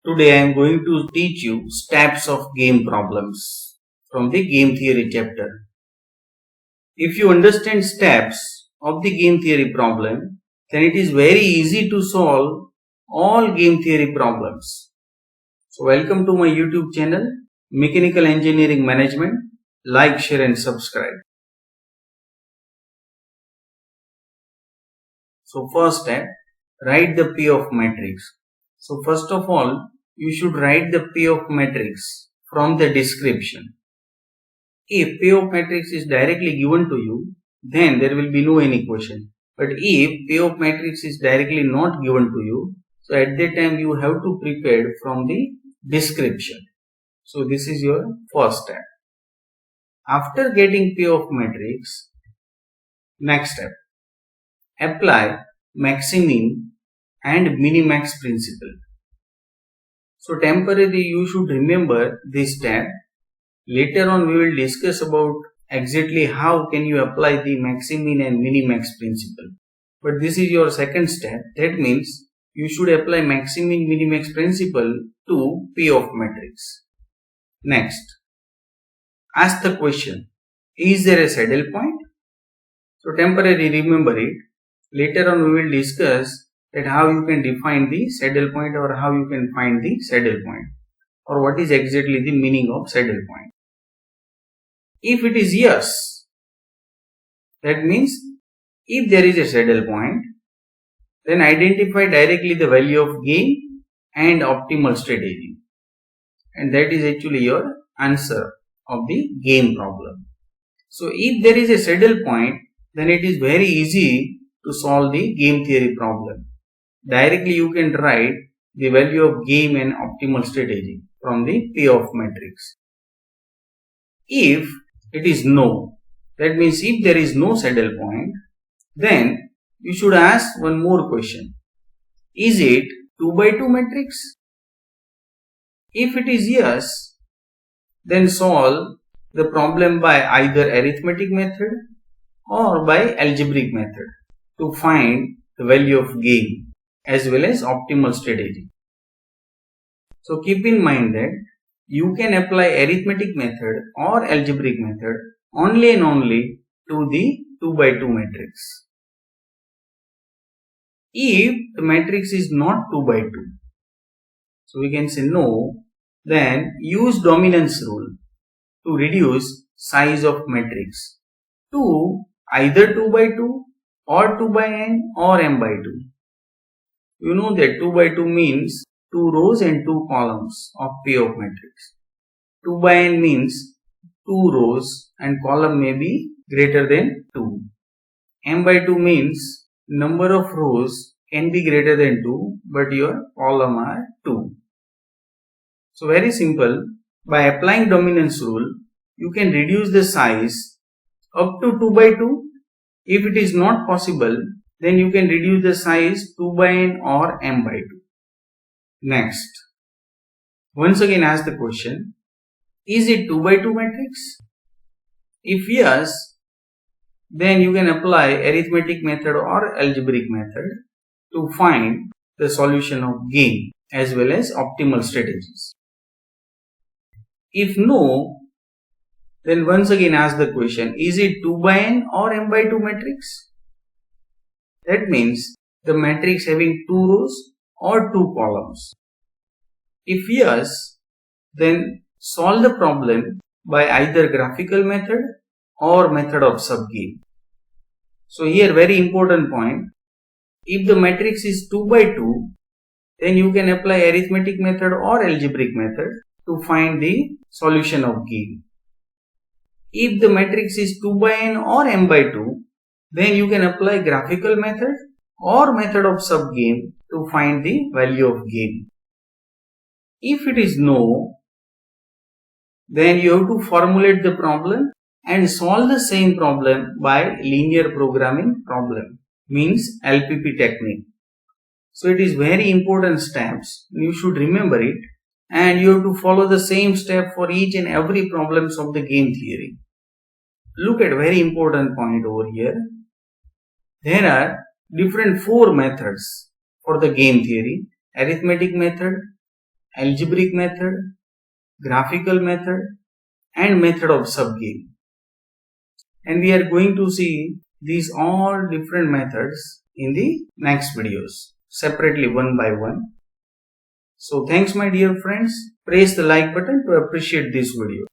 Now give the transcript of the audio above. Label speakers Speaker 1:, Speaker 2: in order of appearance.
Speaker 1: Today I am going to teach you steps of game problems from the game theory chapter. If you understand steps of the game theory problem, then it is very easy to solve all game theory problems. So welcome to my YouTube channel, Mechanical Engineering Management. Like, share and subscribe. So first step, write the P of matrix. So first of all, you should write the P of matrix from the description. If P of matrix is directly given to you, then there will be no any question. But if P of matrix is directly not given to you, so at that time you have to prepare from the description. So this is your first step. After getting P of matrix, next step, apply maximum and minimax principle. So temporarily you should remember this step. Later on we will discuss about exactly how can you apply the maximum and minimax principle. But this is your second step. That means you should apply maximum minimax principle to P of matrix. Next, ask the question, is there a saddle point? So temporarily remember it. Later on we will discuss that how you can define the saddle point or how you can find the saddle point or what is exactly the meaning of saddle point. If it is yes, that means if there is a saddle point, then identify directly the value of gain and optimal strategy. And that is actually your answer of the game problem. So if there is a saddle point, then it is very easy to solve the game theory problem. Directly you can write the value of game and optimal strategy from the P of matrix. If it is no, that means if there is no saddle point, then you should ask one more question. Is it 2 by 2 matrix? If it is yes, then solve the problem by either arithmetic method or by algebraic method to find the value of gain as well as optimal strategy. So keep in mind that you can apply arithmetic method or algebraic method only and only to the 2 by 2 matrix. If the matrix is not 2 by 2, so we can say no, then use dominance rule to reduce size of matrix to either 2 by 2 or 2 by n or m by 2. You know that 2 by 2 means 2 rows and 2 columns of P of matrix. 2 by n means 2 rows and column may be greater than 2. M by 2 means number of rows can be greater than 2 but your column are 2. So very simple, by applying dominance rule, you can reduce the size up to 2 by 2. If it is not possible, then you can reduce the size 2 by n or m by 2. Next, once again ask the question, is it 2 by 2 matrix? If yes, then you can apply arithmetic method or algebraic method to find the solution of gain as well as optimal strategies. If no, then once again ask the question, is it 2 by n or m by 2 matrix? That means the matrix having 2 rows or 2 columns. If yes, then solve the problem by either graphical method or method of subgame. So here very important point, if the matrix is 2 by 2, then you can apply arithmetic method or algebraic method to find the solution of gain. If the matrix is 2 by n or m by 2, then you can apply graphical method or method of subgame to find the value of gain. If it is no, then you have to formulate the problem and solve the same problem by linear programming problem, means LPP technique. So it is very important steps, you should remember it, and you have to follow the same step for each and every problems of the game theory. Look at very important point over here. There are different 4 methods for the game theory: arithmetic method, algebraic method, graphical method, and method of subgame. And we are going to see these all different methods in the next videos separately one by one. So thanks my dear friends. Press the like button to appreciate this video.